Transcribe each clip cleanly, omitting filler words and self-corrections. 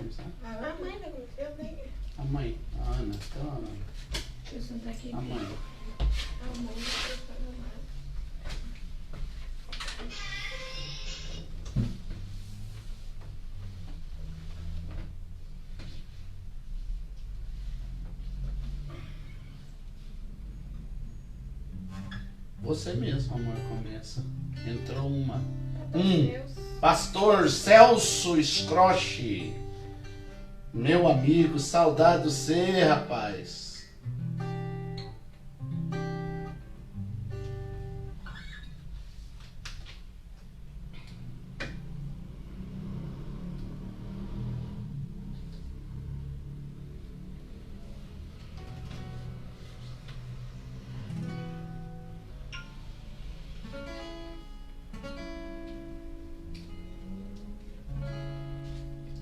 começar? A mãe, eu nem... A mãe, a Ana. Então, a Ana. Deixa eu sentar aqui. A mãe. A mãe, eu tô falando. Você mesmo, amor, começa. Entrou uma. Deus. Pastor Celso Scroche. Meu amigo, saudade do você, rapaz.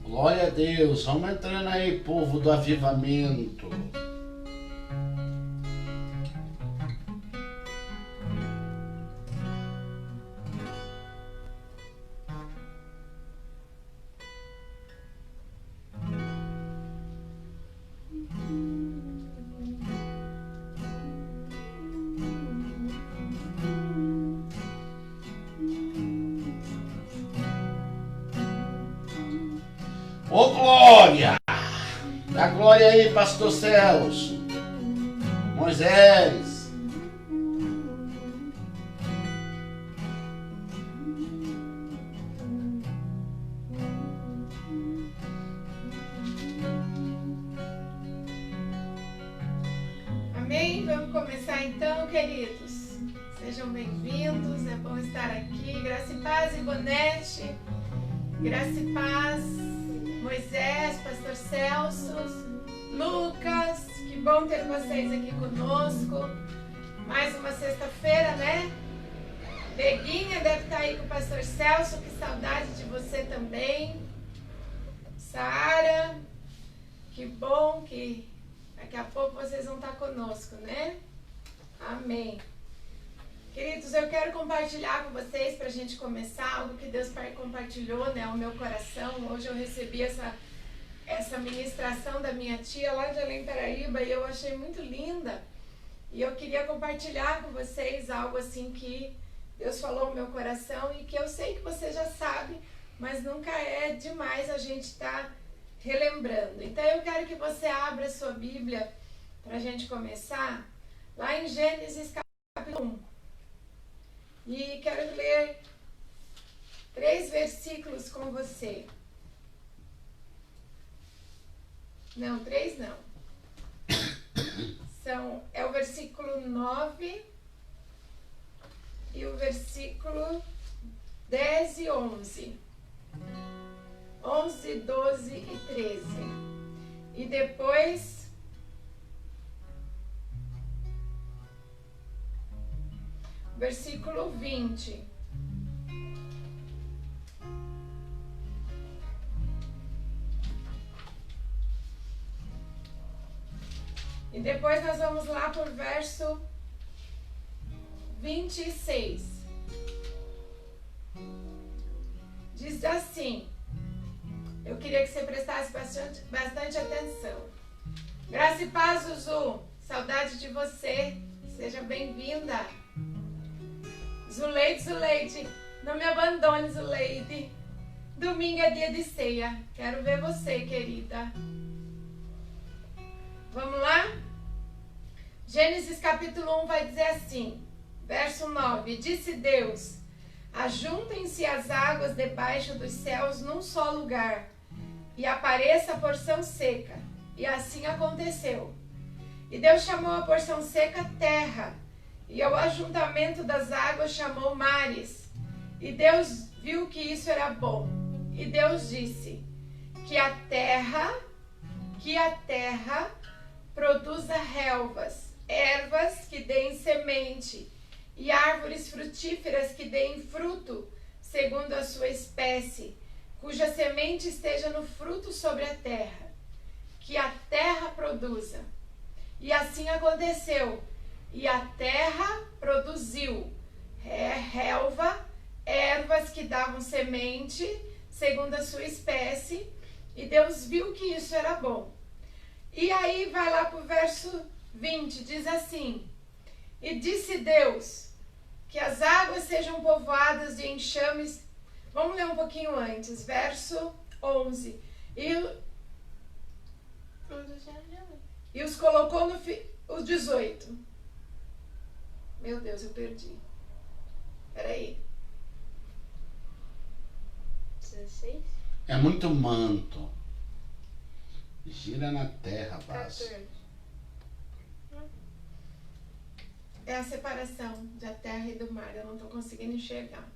Glória a Deus. Vamos entrando aí, povo do avivamento. Ô glória! Dá glória aí, pastor Celso. Moisés. Amém? Vamos começar então, queridos. Sejam bem-vindos, é bom estar aqui. Graça e paz, Ivonete. Graça e paz, Moisés, pastor Celso, Lucas. Que bom ter vocês aqui conosco. Mais uma sexta-feira, né? Beguinha deve estar aí com o pastor Celso. Que saudade de você também. Sara, que bom que daqui a pouco vocês vão estar conosco, né? Amém. Queridos, eu quero compartilhar com vocês para a gente começar algo que Deus compartilhou, né, ao meu coração. Hoje eu recebi essa ministração da minha tia lá de Além Paraíba e eu achei muito linda. E eu queria compartilhar com vocês algo assim que Deus falou no meu coração e que eu sei que você já sabe, mas nunca é demais a gente estar relembrando. Então eu quero que você abra a sua Bíblia para a gente começar lá em Gênesis capítulo 1. E quero ler 3 versículos com você. Não, 3 não. É o versículo 9 e o versículo 10 e 11. 11, 12 e 13. E depois versículo 20. E depois nós vamos lá por verso 26. Diz assim. Eu queria que você prestasse bastante atenção. Graça e paz, Zuzu. Saudade de você. Seja bem-vinda. Zuleide, não me abandone, Zuleide. Domingo é dia de ceia. Quero ver você, querida. Vamos lá? Gênesis capítulo 1 vai dizer assim, verso 9. Disse Deus, ajuntem-se as águas debaixo dos céus num só lugar, e apareça a porção seca. E assim aconteceu. E Deus chamou a porção seca terra, e ao ajuntamento das águas chamou mares. E Deus viu que isso era bom. E Deus disse que a terra produza relvas, ervas que deem semente, e árvores frutíferas que deem fruto, segundo a sua espécie, cuja semente esteja no fruto sobre a terra. Que a terra produza. E assim aconteceu. E a terra produziu relva, ervas que davam semente, segundo a sua espécie, e Deus viu que isso era bom. E aí vai lá para o verso 20, diz assim: e disse Deus que as águas sejam povoadas de enxames. Vamos ler um pouquinho antes, verso 11. E os colocou no... Os 18. Meu Deus, eu perdi. Peraí. 16? É muito manto. Gira na terra, base. 14. É a separação da terra e do mar. Eu não estou conseguindo enxergar.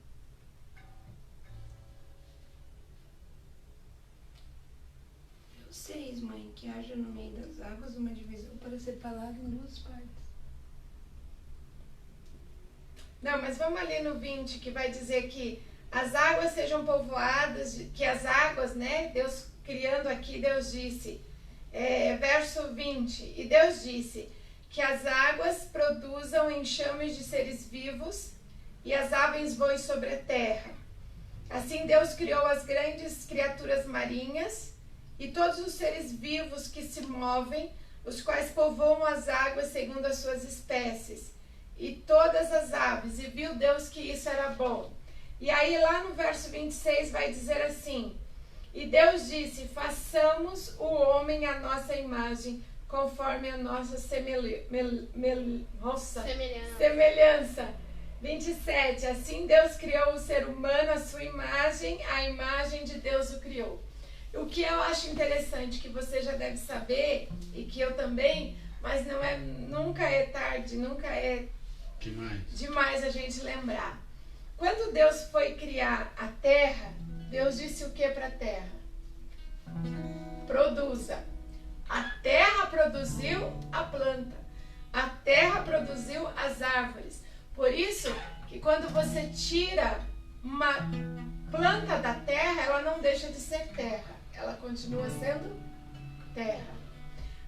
É o 6, mãe. Que haja no meio das águas uma divisão para separar em duas partes. Não, mas vamos ali no 20, que vai dizer que as águas sejam povoadas, que as águas, né? Deus criando aqui, Deus disse, verso 20, e Deus disse que as águas produzam enxames de seres vivos e as aves voem sobre a terra. Assim Deus criou as grandes criaturas marinhas e todos os seres vivos que se movem, os quais povoam as águas segundo as suas espécies, e todas as aves, e viu Deus que isso era bom. E aí lá no verso 26 vai dizer assim: e Deus disse, façamos o homem à nossa imagem, conforme a nossa semelhança. 27, assim Deus criou o ser humano à sua imagem, a imagem de Deus o criou. O que eu acho interessante, que você já deve saber, e que eu também, mas nunca é tarde, nunca é demais a gente lembrar. Quando Deus foi criar a terra, Deus disse o que para a terra? Produza. A terra produziu a planta. A terra produziu as árvores. Por isso que quando você tira uma planta da terra, ela não deixa de ser terra. Ela continua sendo terra.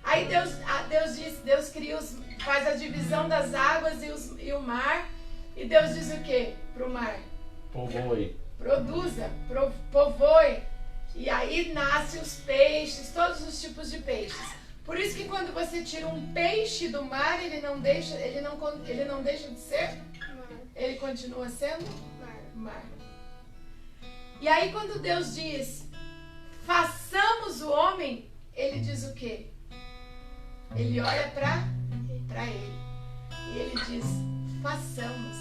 Aí Deus cria faz a divisão das águas e o mar. E Deus diz o que para o mar? Povoe. Produza, povoe. E aí nascem os peixes, todos os tipos de peixes. Por isso que quando você tira um peixe do mar, ele não deixa de ser mar. Ele continua sendo mar. E aí quando Deus diz, façamos o homem, ele diz o quê? Ele olha para ele. E ele diz, façamos.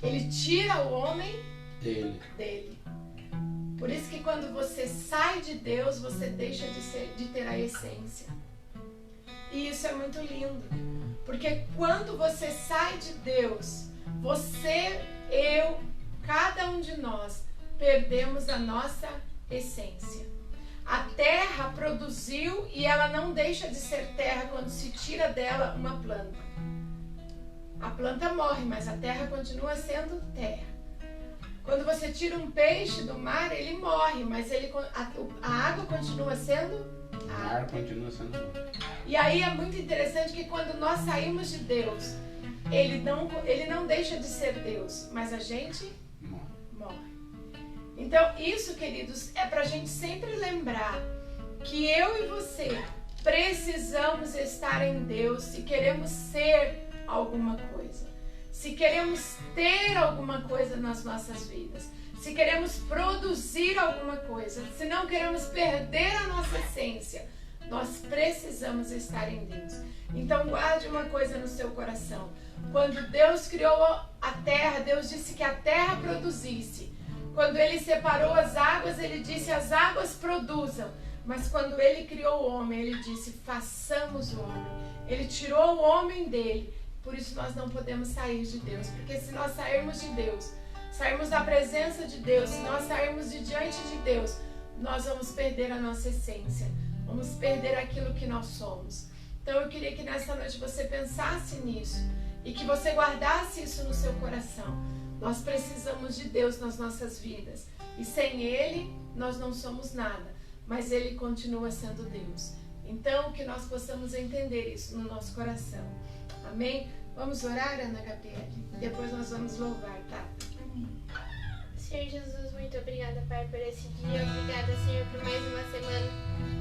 Ele tira o homem dele. Por isso que quando você sai de Deus, você deixa de ter a essência. E isso é muito lindo. Porque quando você sai de Deus, você, eu, cada um de nós, perdemos a nossa essência. A terra produziu e ela não deixa de ser terra quando se tira dela uma planta. A planta morre, mas a terra continua sendo terra. Quando você tira um peixe do mar, ele morre, mas a água continua sendo água. O mar continua sendo água. E aí é muito interessante que quando nós saímos de Deus, ele não deixa de ser Deus, mas a gente morre. Então isso, queridos, é pra gente sempre lembrar que eu e você precisamos estar em Deus se queremos ser alguma coisa. Se queremos ter alguma coisa nas nossas vidas, se queremos produzir alguma coisa, se não queremos perder a nossa essência, nós precisamos estar em Deus. Então guarde uma coisa no seu coração. Quando Deus criou a terra, Deus disse que a terra produzisse. Quando Ele separou as águas, Ele disse as águas produzam. Mas quando Ele criou o homem, Ele disse façamos o homem. Ele tirou o homem dele. Por isso nós não podemos sair de Deus, porque se nós sairmos de Deus, sairmos da presença de Deus, se nós sairmos de diante de Deus, nós vamos perder a nossa essência, vamos perder aquilo que nós somos. Então eu queria que nessa noite você pensasse nisso e que você guardasse isso no seu coração. Nós precisamos de Deus nas nossas vidas e sem Ele nós não somos nada, mas Ele continua sendo Deus. Então que nós possamos entender isso no nosso coração. Amém? Vamos orar, Ana Gabriele? Depois nós vamos louvar, tá? Amém. Senhor Jesus, muito obrigada, Pai, por esse dia. Obrigada, Senhor, por mais uma semana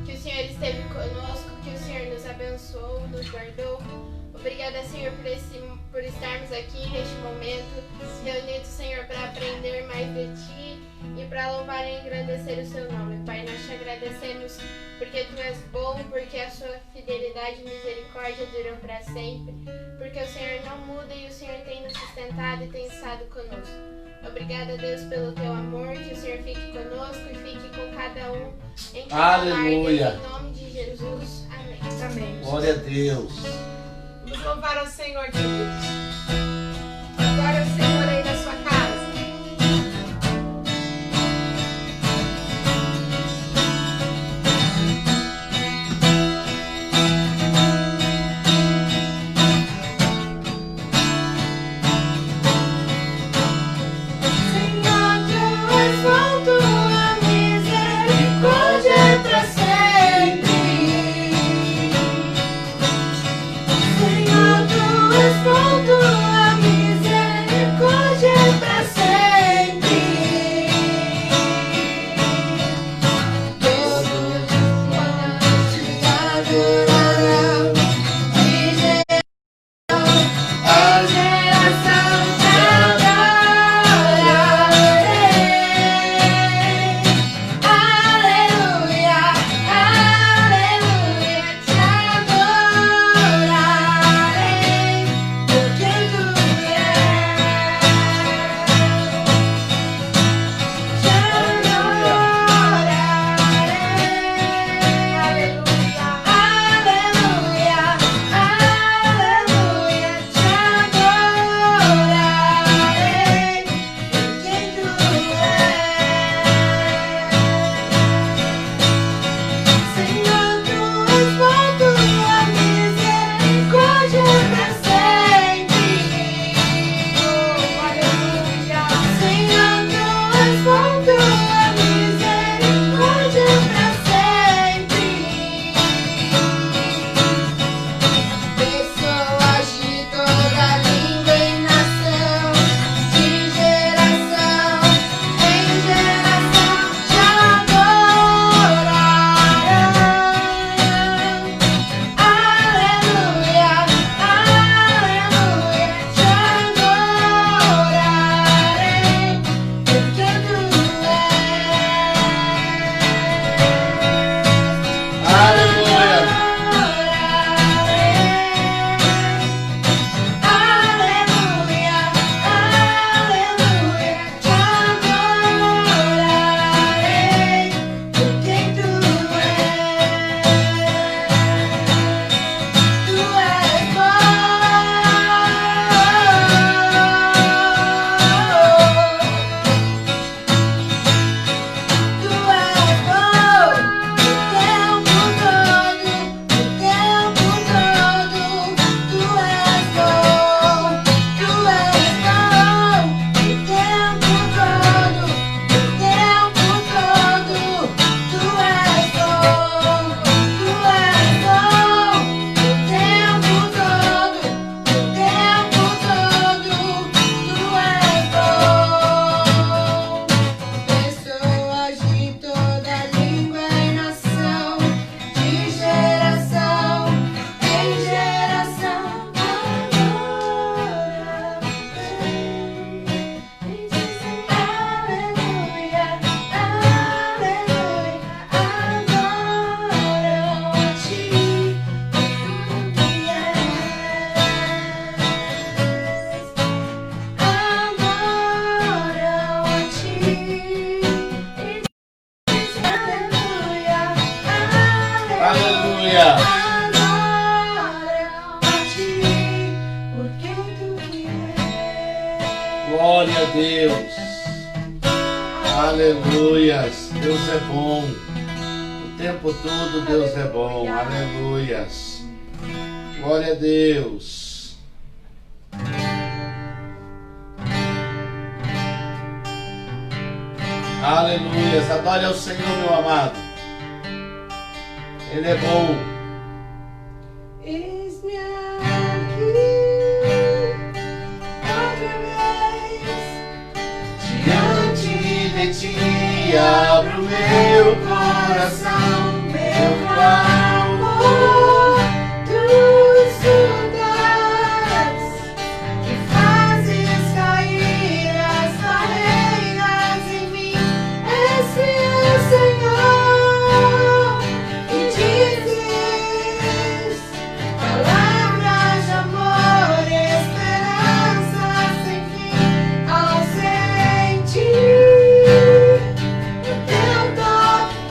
que o Senhor esteve conosco, que o Senhor nos abençoou, nos guardou. Obrigada, Senhor, por estarmos aqui neste momento, reunidos, Senhor, para aprender mais de Ti e para louvar e engrandecer o Seu nome. Pai, nós te agradecemos porque Tu és bom, porque a Sua fidelidade e misericórdia duram para sempre, porque o Senhor não muda e o Senhor tem nos sustentado e tem estado conosco. Obrigada, Deus, pelo Teu amor, que o Senhor fique conosco e fique com cada um em cada Aleluia. lar, em nome de Jesus. Amém. Amém. Glória a Deus. Vamos louvar ao Senhor, queridos. Agora o Senhor aí na sua casa. Glória a Deus. Aleluias. Deus é bom. O tempo todo Deus é bom. Aleluias. Glória a Deus. Aleluias. Adore ao Senhor, meu amado. Ele é bom. Eis-me aqui, outra vez, Diante de ti abro meu coração. coração, meu clamor, tu escutas, que fazes cair as barreiras em mim. Esse é o Senhor, que dizes palavras de amor, esperança sem fim, ao sentir o teu toque,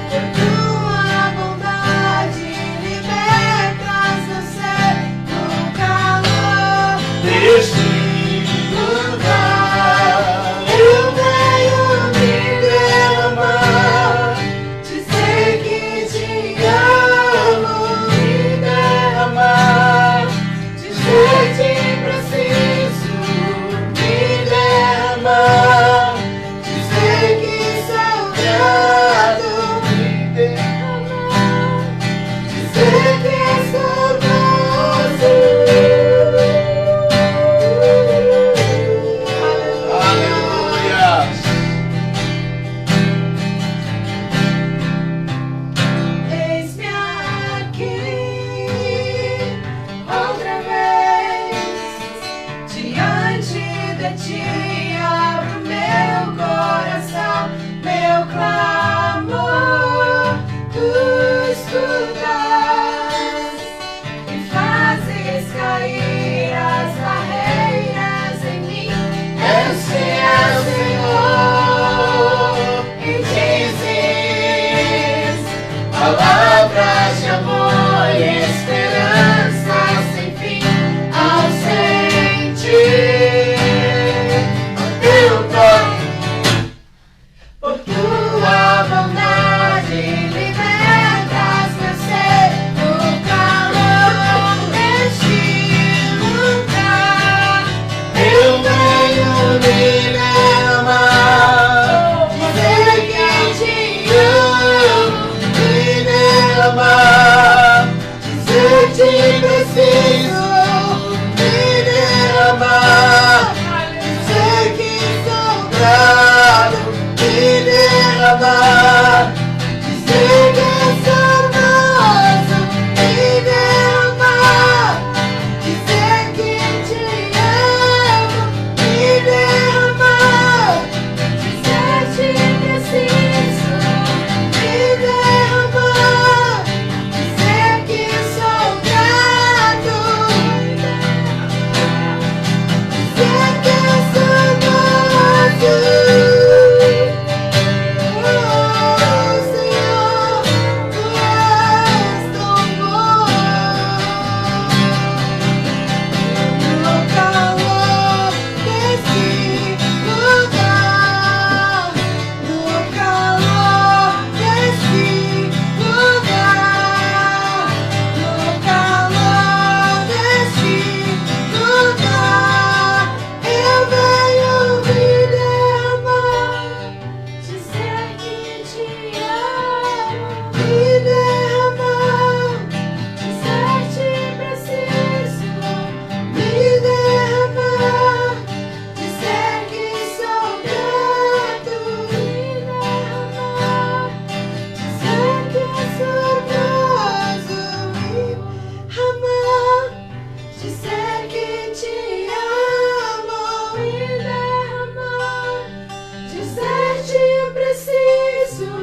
por tua bondade libertas meu ser no calor Deste lugar eu venho me derramar, dizer que te amo, me derramar, dizer que preciso, me derramar, dizer que sou grato, me derramar, dizer que sou doce. Aleluia. Eis-me aqui outra vez, diante de ti abro meu coração, meu clamor, tu escutas e fazes cair as barreiras em mim. Esse é o Senhor, e dizes palavras de amor e esperança sem fim, ao sentir o teu toque, por tua bondade libertas meu ser no calor deste lugar. Eu venho me derramar, dizer que te amo, me derramar, dizer que preciso, me derramar, dizer que sou grato, me derramar, dizer que sou nosso, me derramar, dizer que te amo, me derramar, dizer que preciso, me derramar, dizer que sou grato, dizer que sou nosso. Senhor, tu és tão bom. No calor desse lugar, no calor desse lugar, no calor desse lugar, eu venho me derramar, dizer que te amo, me derramar, dizer que preciso, me derramar, dizer que sou grato, me derramar, dizer que sou orgulhoso, me derramar, dizer que te amo, me derramar, dizer que preciso,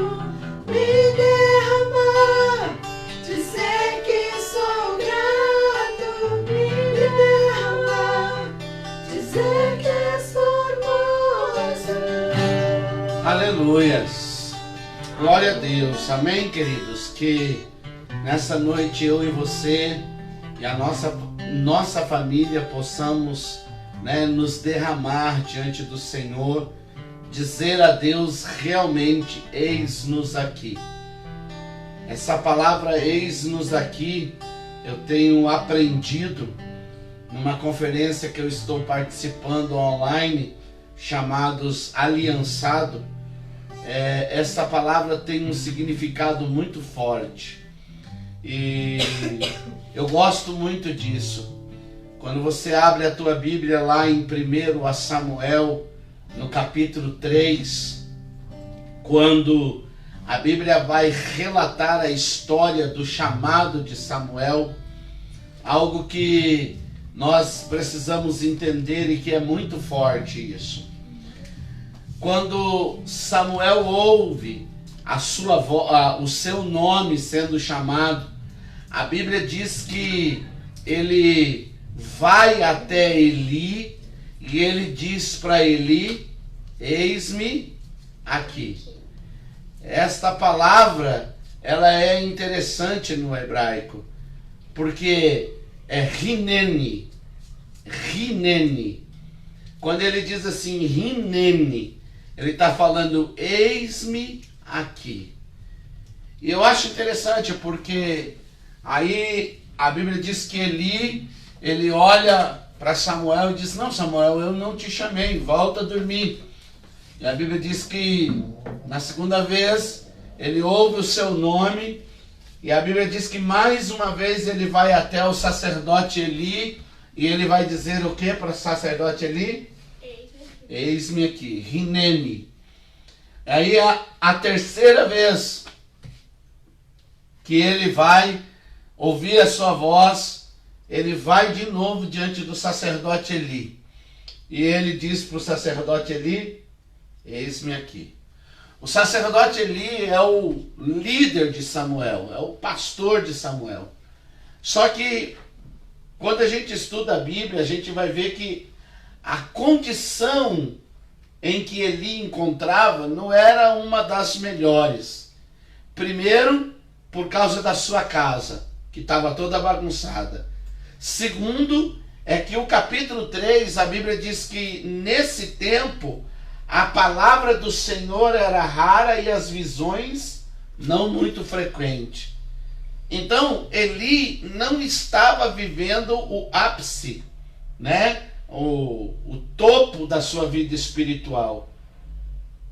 me derramar, dizer que sou grato, me derramar, dizer que és formoso. Aleluias. Glória a Deus. Amém, queridos? Que nessa noite eu e você e a nossa família possamos, nos derramar diante do Senhor, dizer a Deus realmente, eis-nos aqui. Essa palavra eis-nos aqui eu tenho aprendido numa conferência que eu estou participando online, chamados Aliançado. Essa palavra tem um significado muito forte e eu gosto muito disso. Quando você abre a tua Bíblia lá em 1 Samuel, no capítulo 3, quando A Bíblia vai relatar a história do chamado de Samuel, algo que nós precisamos entender e que é muito forte isso. Quando Samuel ouve o seu nome sendo chamado, a Bíblia diz que ele vai até Eli e ele diz para Eli: eis-me aqui. Esta palavra, ela é interessante no hebraico, porque é Hineni. Hineni. Quando ele diz assim, Hineni, ele está falando, eis-me aqui. E eu acho interessante porque aí a Bíblia diz que ele olha para Samuel e diz: não, Samuel, eu não te chamei, volta a dormir. E a Bíblia diz que na segunda vez ele ouve o seu nome, e a Bíblia diz que mais uma vez ele vai até o sacerdote Eli, e ele vai dizer o que para o sacerdote Eli? Eis-me aqui, Hineni. Aí a terceira vez que ele vai ouvir a sua voz, ele vai de novo diante do sacerdote Eli. E ele diz para o sacerdote Eli: eis-me aqui. O sacerdote Eli é o líder de Samuel, é o pastor de Samuel. Só que quando a gente estuda a Bíblia, a gente vai ver que a condição em que Eli encontrava não era uma das melhores. Primeiro, por causa da sua casa, que estava toda bagunçada. Segundo, é que o capítulo 3, a Bíblia diz que nesse tempo a palavra do Senhor era rara e as visões não muito frequentes. Então, Eli não estava vivendo o ápice, né? O topo da sua vida espiritual.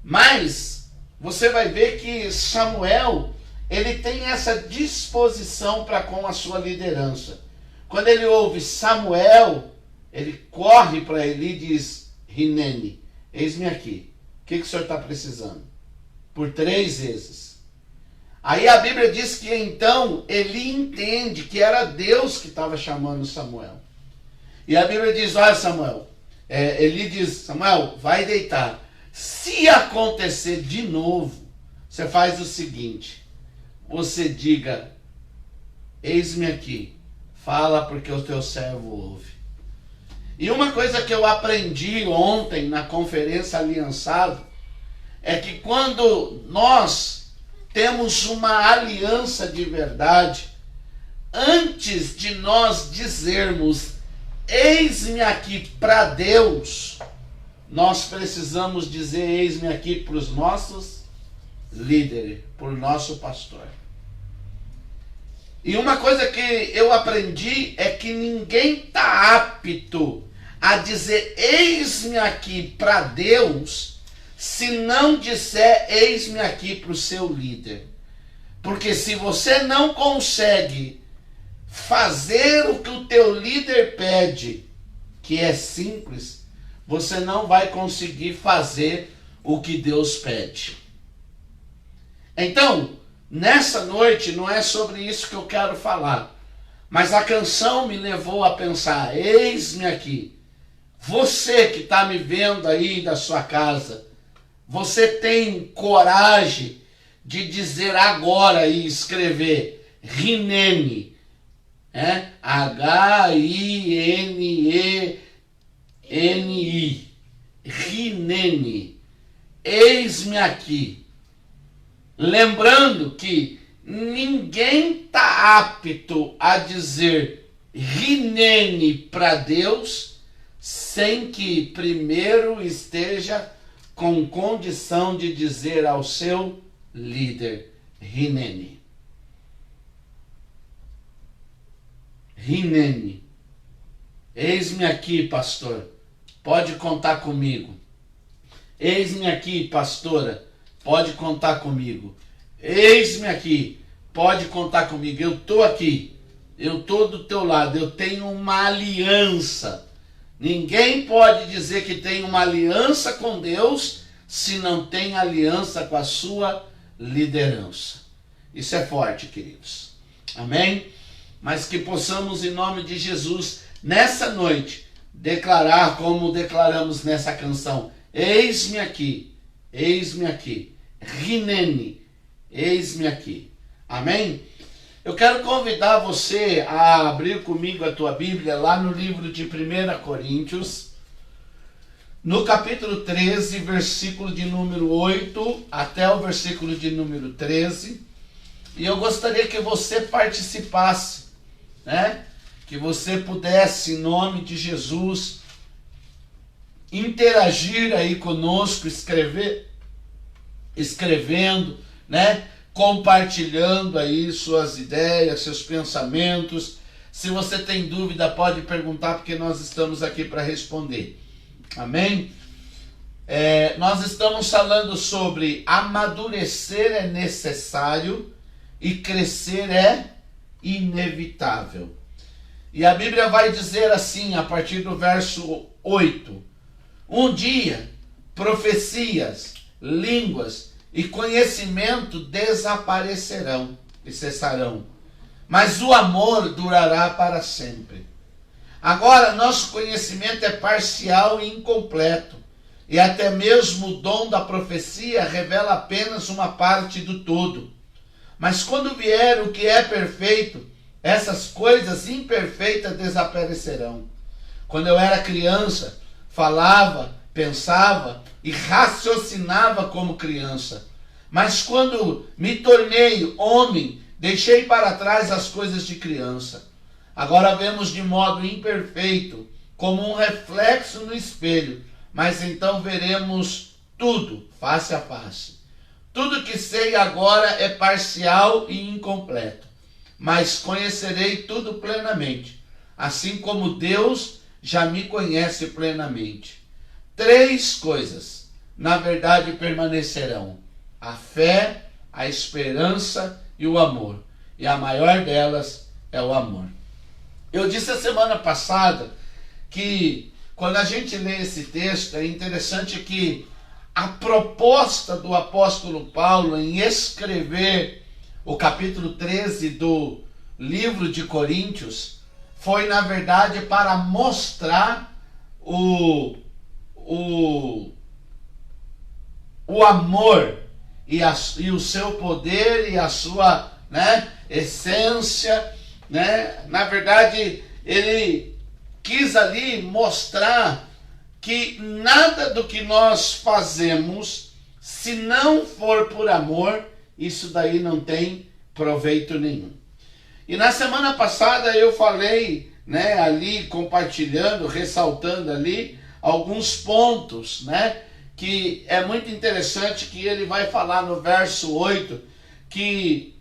Mas você vai ver que Samuel, ele tem essa disposição para com a sua liderança. Quando ele ouve Samuel, ele corre para Eli e diz: Hineni, eis-me aqui. O que o senhor está precisando? Por 3 vezes. Aí a Bíblia diz que então Eli entende que era Deus que estava chamando Samuel. E a Bíblia diz: olha, Samuel, Eli diz: Samuel, vai deitar. Se acontecer de novo, você faz o seguinte: você diga: eis-me aqui, fala porque o teu servo ouve. E uma coisa que eu aprendi ontem na conferência Aliançado é que quando nós temos uma aliança de verdade, antes de nós dizermos eis-me aqui para Deus, nós precisamos dizer eis-me aqui para os nossos líderes, para o nosso pastor. E uma coisa que eu aprendi é que ninguém está apto a dizer eis-me aqui para Deus se não disser eis-me aqui para o seu líder. Porque se você não consegue fazer o que o teu líder pede, que é simples, você não vai conseguir fazer o que Deus pede. Então, nessa noite não é sobre isso que eu quero falar, mas a canção me levou a pensar: eis-me aqui. Você que está me vendo aí da sua casa, você tem coragem de dizer agora e escrever Hineni, Hineni, Hineni, eis-me aqui. Lembrando que ninguém está apto a dizer Hineni para Deus sem que primeiro esteja com condição de dizer ao seu líder Hineni. Hineni. Eis-me aqui, pastor. Pode contar comigo. Eis-me aqui, pastora. Pode contar comigo. Eis-me aqui. Pode contar comigo. Eu estou aqui. Eu estou do teu lado. Eu tenho uma aliança. Ninguém pode dizer que tem uma aliança com Deus se não tem aliança com a sua liderança. Isso é forte, queridos. Amém? Mas que possamos, em nome de Jesus, nessa noite, declarar como declaramos nessa canção: eis-me aqui, Rinene, eis-me aqui. Amém? Eu quero convidar você a abrir comigo a tua Bíblia lá no livro de 1 Coríntios, no capítulo 13, versículo de número 8 até o versículo de número 13. E eu gostaria que você participasse, né? Que você pudesse, em nome de Jesus, interagir aí conosco, escrevendo, né? Compartilhando aí suas ideias, seus pensamentos. Se você tem dúvida, pode perguntar, porque nós estamos aqui para responder. Amém? Nós estamos falando sobre amadurecer é necessário e crescer é inevitável. E a Bíblia vai dizer assim, a partir do verso 8: um dia, profecias, línguas e conhecimento desaparecerão e cessarão, mas o amor durará para sempre. Agora, nosso conhecimento é parcial e incompleto, e até mesmo o dom da profecia revela apenas uma parte do todo. Mas quando vier o que é perfeito, essas coisas imperfeitas desaparecerão. Quando eu era criança, falava, pensava e raciocinava como criança. Mas quando me tornei homem, deixei para trás as coisas de criança. Agora vemos de modo imperfeito, como um reflexo no espelho, mas então veremos tudo face a face. Tudo que sei agora é parcial e incompleto, mas conhecerei tudo plenamente, assim como Deus já me conhece plenamente. 3 coisas, na verdade, permanecerão: a fé, a esperança e o amor. E a maior delas é o amor. Eu disse a semana passada que quando a gente lê esse texto, é interessante que a proposta do apóstolo Paulo em escrever o capítulo 13 do livro de Coríntios foi, na verdade, para mostrar o amor e o seu poder e a sua, né, essência, né? Na verdade, ele quis ali mostrar que nada do que nós fazemos, se não for por amor, isso daí não tem proveito nenhum. E na semana passada eu falei, né, ali compartilhando, ressaltando ali alguns pontos, né, que é muito interessante, que ele vai falar no verso 8, que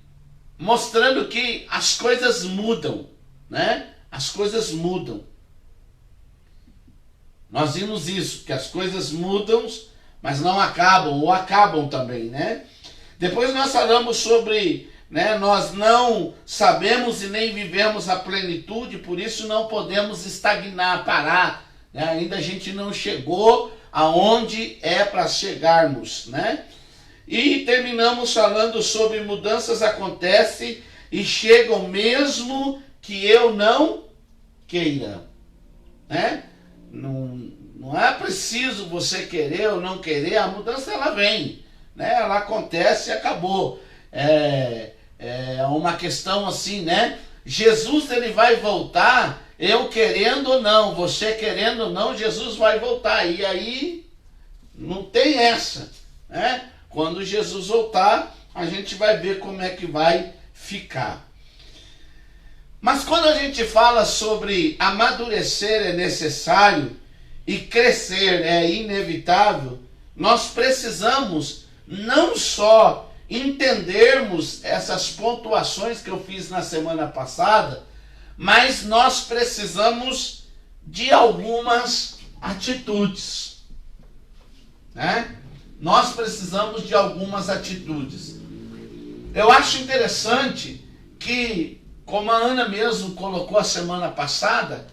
mostrando que as coisas mudam, né? As coisas mudam. Nós vimos isso, que as coisas mudam, mas não acabam, ou acabam também, né? Depois nós falamos sobre, né, nós não sabemos e nem vivemos a plenitude, por isso não podemos estagnar, parar, né? Ainda a gente não chegou aonde é para chegarmos, né? E terminamos falando sobre mudanças acontecem e chegam mesmo que eu não queira, né? Não é preciso você querer ou não querer, a mudança ela vem, né? Ela acontece e acabou. É uma questão assim, né? Jesus ele vai voltar, eu querendo ou não, você querendo ou não, Jesus vai voltar. E aí não tem essa, né? Quando Jesus voltar, a gente vai ver como é que vai ficar. Mas quando a gente fala sobre amadurecer é necessário e crescer é inevitável, nós precisamos não só entendermos essas pontuações que eu fiz na semana passada, mas nós precisamos de algumas atitudes, né? Nós precisamos de algumas atitudes. Eu acho interessante que, como a Ana mesmo colocou a semana passada,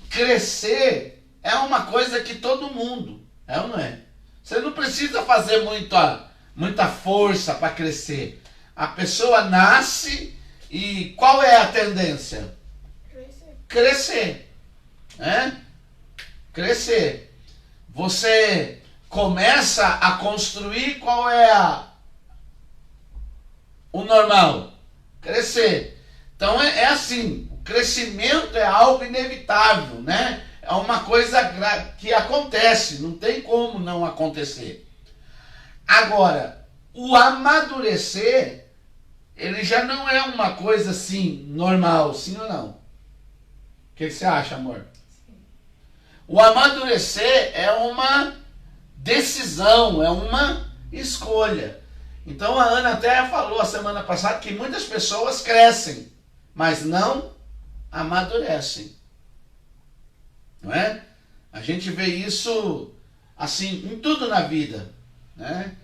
crescer é uma coisa que todo mundo, é ou não é? Você não precisa fazer muita força para crescer. A pessoa nasce e qual é a tendência? Crescer. Né? Crescer. Você começa a construir, qual é o normal? Crescer. Então é assim, o crescimento é algo inevitável, né? É uma coisa que acontece, não tem como não acontecer. Agora, o amadurecer, ele já não é uma coisa assim, normal, sim ou não? O que você acha, amor? Sim. O amadurecer é uma decisão, é uma escolha. Então a Ana até falou a semana passada que muitas pessoas crescem, mas não amadurecem. Não é? A gente vê isso assim em tudo na vida, né?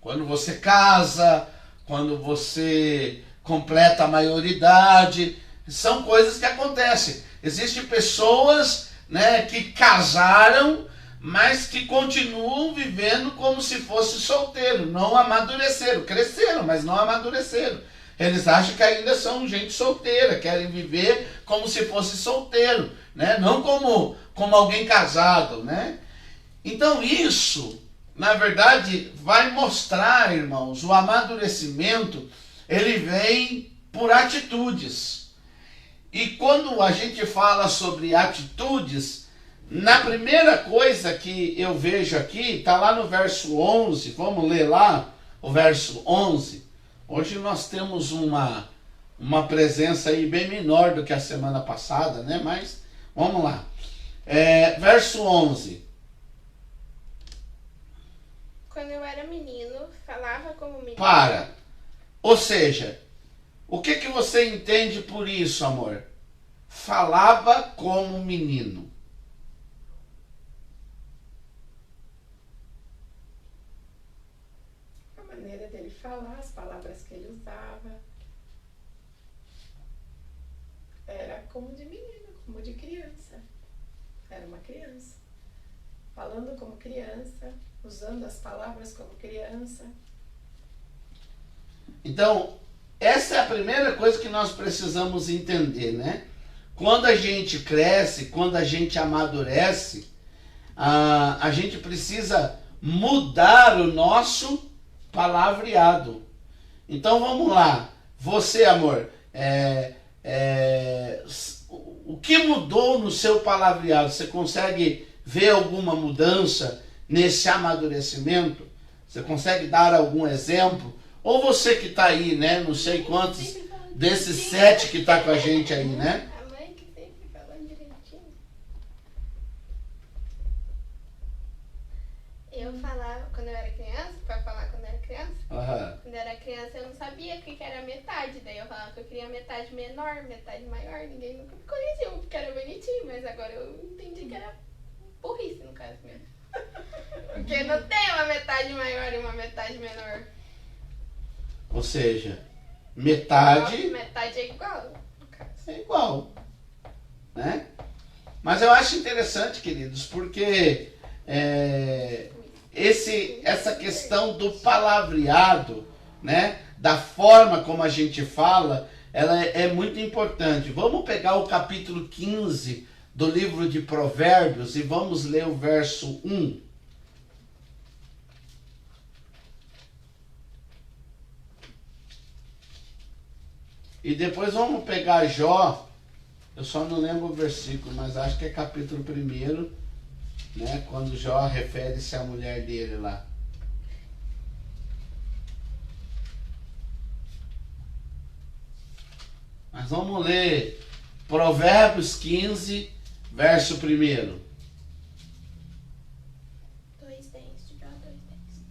Quando você casa, quando você completa a maioridade, são coisas que acontecem. Existem pessoas, né, que casaram, mas que continuam vivendo como se fosse solteiro, não amadureceram, cresceram, mas não amadureceram. Eles acham que ainda são gente solteira, querem viver como se fosse solteiro, né? Não como alguém casado, né? Então isso, na verdade, vai mostrar, irmãos, o amadurecimento, ele vem por atitudes. E quando a gente fala sobre atitudes, na primeira coisa que eu vejo aqui, está lá no verso 11, vamos ler lá o verso 11. Hoje nós temos uma presença aí bem menor do que a semana passada, né? Mas vamos lá. Verso 11. Quando eu era menino, falava como menino. Para. Ou seja, o que você entende por isso, amor? Falava como menino. A maneira dele falar, as palavras que ele usava. Era como de menino, como de criança. Era uma criança. Falando como criança, usando as palavras como criança. Então, essa é a primeira coisa que nós precisamos entender, né? Quando a gente cresce, quando a gente amadurece, a gente precisa mudar o nosso palavreado. Então vamos lá. Você, amor, o que mudou no seu palavreado? Você consegue ver alguma mudança nesse amadurecimento? Você consegue dar algum exemplo? Ou você que está aí, né? Não sei quantos desses 7 que está com a gente aí, né? A mãe que sempre falando direitinho. Eu falava quando eu era criança, para falar quando eu era criança. Uhum. Quando eu era criança eu não sabia o que era metade. Daí eu falava que eu queria metade menor, metade maior. Ninguém nunca me conhecia, porque era bonitinho. Mas agora eu entendi que era burrice no caso mesmo. Porque não tem uma metade maior e uma metade menor. Ou seja, metade é igual, no caso. É igual, né? Mas eu acho interessante, queridos, porque essa questão do palavreado, né? Da forma como a gente fala, ela é muito importante. Vamos pegar o capítulo 15 do livro de Provérbios e vamos ler o verso 1. E depois vamos pegar Jó, eu só não lembro o versículo, mas acho que é capítulo 1, né? Quando Jó refere-se à mulher dele lá. Mas vamos ler Provérbios 15, verso 1. 2:10, Jó 2:10.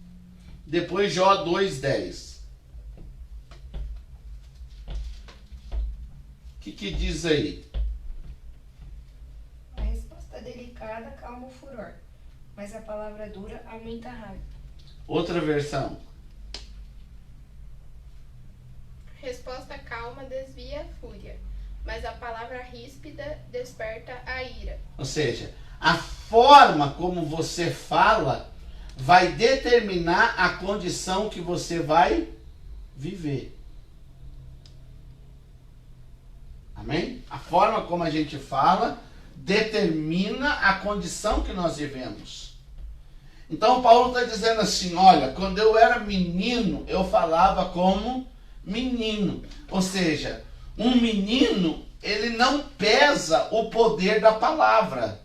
Depois Jó 2:10. O que diz aí? A resposta delicada calma o furor, mas a palavra dura aumenta a raiva. Outra versão. Resposta calma desvia a fúria, mas a palavra ríspida desperta a ira. Ou seja, a forma como você fala vai determinar a condição que você vai viver. Amém? A forma como a gente fala determina a condição que nós vivemos. Então Paulo está dizendo assim, olha, quando eu era menino, eu falava como menino. Ou seja, um menino, ele não pesa o poder da palavra.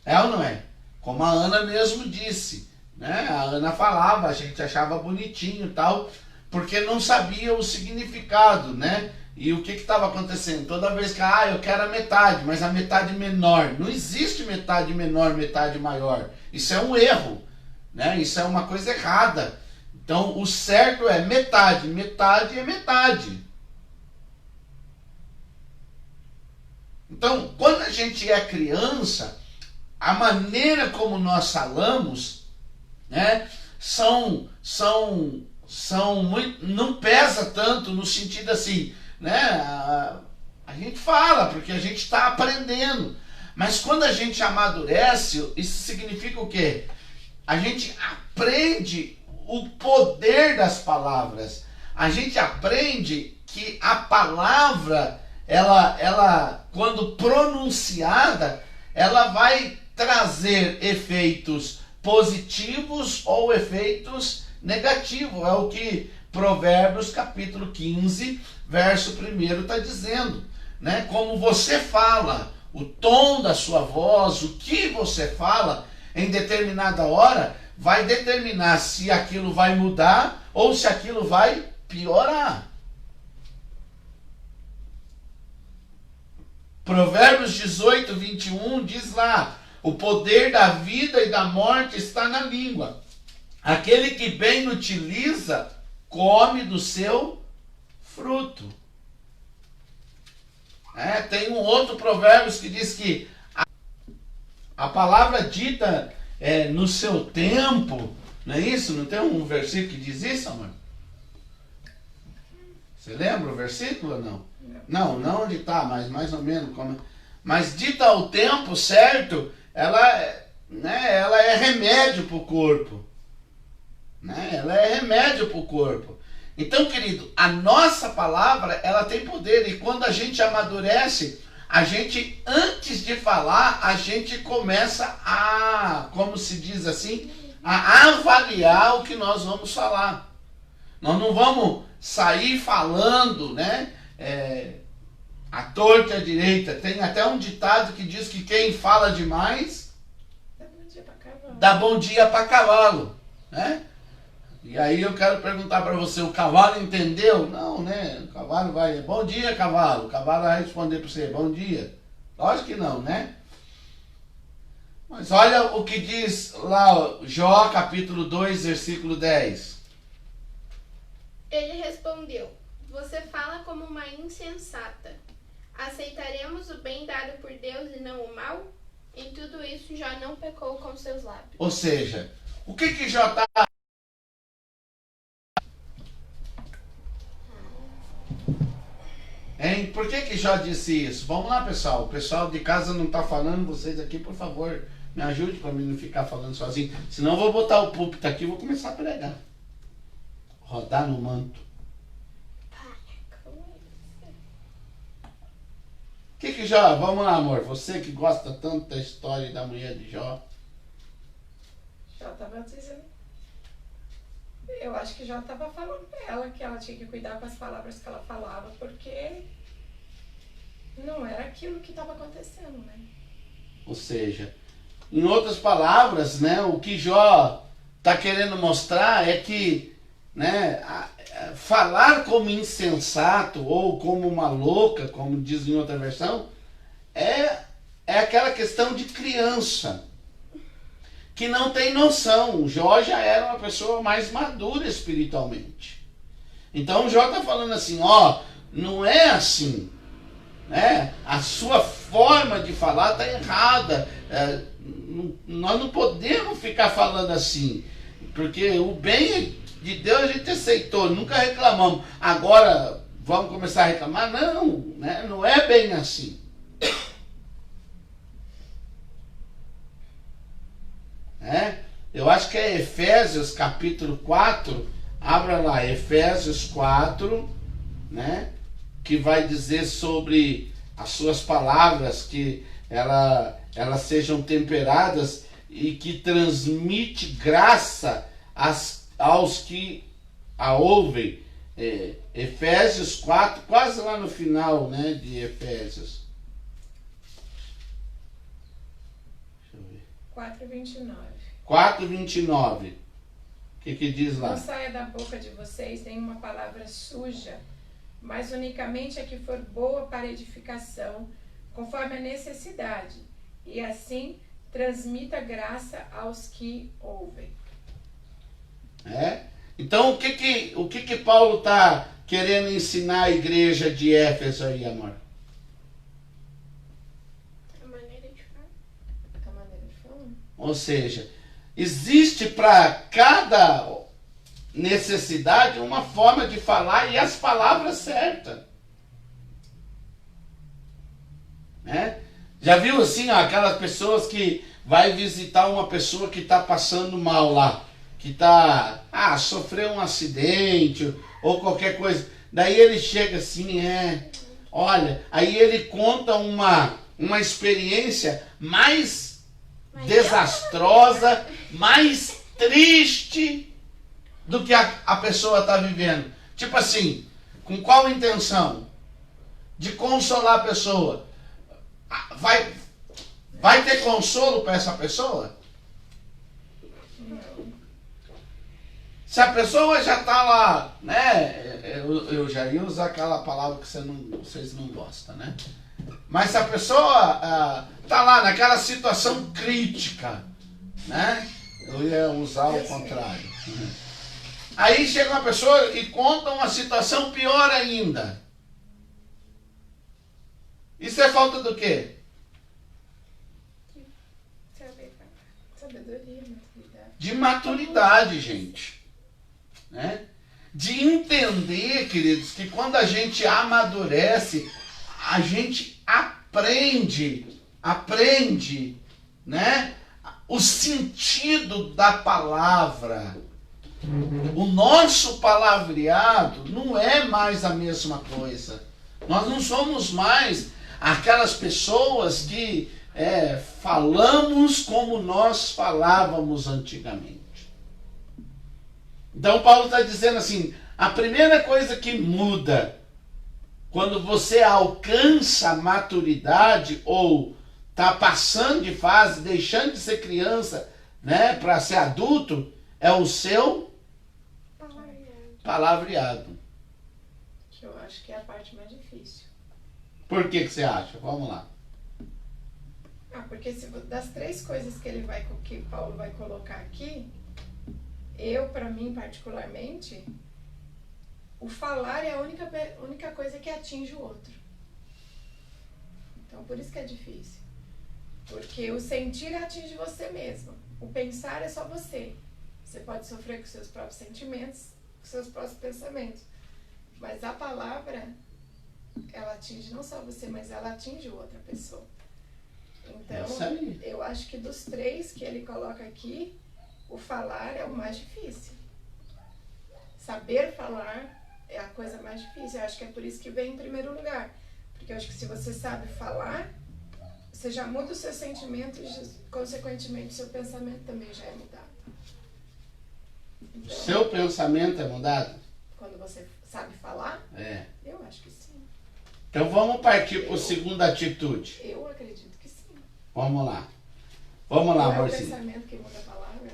É ou não é? Como a Ana mesmo disse, né? A Ana falava, a gente achava bonitinho e tal, porque não sabia o significado, né? E o que estava acontecendo? Toda vez que, eu quero a metade, mas a metade menor. Não existe metade menor, metade maior. Isso é um erro, né? Isso é uma coisa errada. Então, o certo é metade. Metade é metade. Então, quando a gente é criança, a maneira como nós falamos, né, muito, não pesa tanto no sentido assim, né, a gente fala porque a gente está aprendendo, mas quando a gente amadurece, isso significa o quê? A gente aprende o poder das palavras, a gente aprende que a palavra, ela quando pronunciada, ela vai trazer efeitos positivos ou efeitos negativos. É o que Provérbios capítulo 15, verso 1 está dizendo, né? Como você fala, o tom da sua voz, o que você fala em determinada hora, vai determinar se aquilo vai mudar ou se aquilo vai piorar. Provérbios 18, 21 diz lá, o poder da vida e da morte está na língua. Aquele que bem utiliza, come do seu fruto. Tem um outro provérbio que diz que a palavra dita no seu tempo, não é isso? Não tem um versículo que diz isso, amor? Você lembra o versículo ou não? Não onde está, mas mais ou menos. Mas dita ao tempo certo, ela é remédio para o corpo. Né? Ela é remédio para o corpo. Então, querido, a nossa palavra, ela tem poder. E quando a gente amadurece, a gente, antes de falar, a gente começa a, como se diz assim, a avaliar o que nós vamos falar. Nós não vamos sair falando, né? A torta e a direita. Tem até um ditado que diz que quem fala demais dá bom dia para cavalo, né? E aí eu quero perguntar para você, o cavalo entendeu? Não, né? O cavalo vai, bom dia, cavalo. O cavalo vai responder para você, bom dia. Lógico que não, né? Mas olha o que diz lá, Jó, capítulo 2, versículo 10. Ele respondeu, você fala como uma insensata. Aceitaremos o bem dado por Deus e não o mal? Em tudo isso já não pecou com seus lábios. Ou seja, o que Jó está... Por que Jó disse isso? Vamos lá, pessoal. O pessoal de casa não está falando, vocês aqui, por favor, me ajude para mim não ficar falando sozinho. Senão eu vou botar o púlpito aqui e vou começar a pregar. Rodar no manto. O que Jó... Vamos lá, amor. Você que gosta tanto da história da mulher de Jó. Jó estava dizendo... Eu acho que Jó estava falando para ela que ela tinha que cuidar com as palavras que ela falava, porque não era aquilo que estava acontecendo, né? Ou seja, em outras palavras, né, o que Jó está querendo mostrar é que, né, falar como insensato ou como uma louca, como diz em outra versão, é aquela questão de criança que não tem noção. Jó já era uma pessoa mais madura espiritualmente. Então Jó está falando assim, não é assim, né? A sua forma de falar está errada. Nós não podemos ficar falando assim, porque o bem de Deus a gente aceitou, nunca reclamamos. Agora vamos começar a reclamar? Não, né? Não é bem assim. Eu acho que é Efésios capítulo 4, abra lá, Efésios 4, né? Que vai dizer sobre as suas palavras, que elas sejam temperadas e que transmite graça aos que a ouvem. Efésios 4, quase lá no final, né, de Efésios. Deixa eu ver. 4:29. 4:29. O que diz lá? Não saia da boca de vocês nenhuma palavra suja, mas unicamente a que for boa para edificação, conforme a necessidade, e assim transmita graça aos que ouvem. Então, o que Paulo está querendo ensinar a igreja de Éfeso aí, amor? A maneira de falar. A maneira de falar. Ou seja, existe para cada necessidade uma forma de falar e as palavras certas. Já viu assim, ó, aquelas pessoas que vai visitar uma pessoa que está passando mal lá, que está, sofreu um acidente ou qualquer coisa. Daí ele chega assim, olha, aí ele conta uma experiência mais desastrosa, mais triste do que a pessoa está vivendo. Tipo assim, com qual intenção? De consolar a pessoa. Vai ter consolo para essa pessoa? Se a pessoa já está lá, né? Eu já ia usar aquela palavra que vocês não gostam, né? Mas se a pessoa está lá naquela situação crítica, né? Eu ia usar o contrário. Aí chega uma pessoa e conta uma situação pior ainda. Isso é falta do quê? Sabedoria, maturidade. De maturidade, gente. Né? De entender, queridos, que quando a gente amadurece, a gente aprende, né? O sentido da palavra. O nosso palavreado não é mais a mesma coisa. Nós não somos mais aquelas pessoas que falamos como nós falávamos antigamente. Então Paulo está dizendo assim, a primeira coisa que muda quando você alcança a maturidade ou está passando de fase, deixando de ser criança, né, para ser adulto, é o seu palavreado. Que eu acho que é a parte mais difícil. Por que você acha? Vamos lá. Porque das três coisas que Paulo vai colocar aqui, para mim particularmente, o falar é a única coisa que atinge o outro. Então por isso que é difícil. Porque o sentir atinge você mesmo. O pensar é só você. Você pode sofrer com seus próprios sentimentos, com seus próprios pensamentos. Mas a palavra, ela atinge não só você, mas ela atinge outra pessoa. Então, eu acho que dos três que ele coloca aqui, o falar é o mais difícil. Saber falar é a coisa mais difícil. Eu acho que é por isso que vem em primeiro lugar. Porque eu acho que se você sabe falar, você já muda os seus sentimentos e, consequentemente, o seu pensamento também já é mudado. Então, seu pensamento é mudado? Quando você sabe falar? Eu acho que sim. Então vamos partir para a segunda atitude. Eu acredito que sim. Vamos lá. Vamos lá, Marcinho. Marcinho. É o pensamento que muda a palavra, né?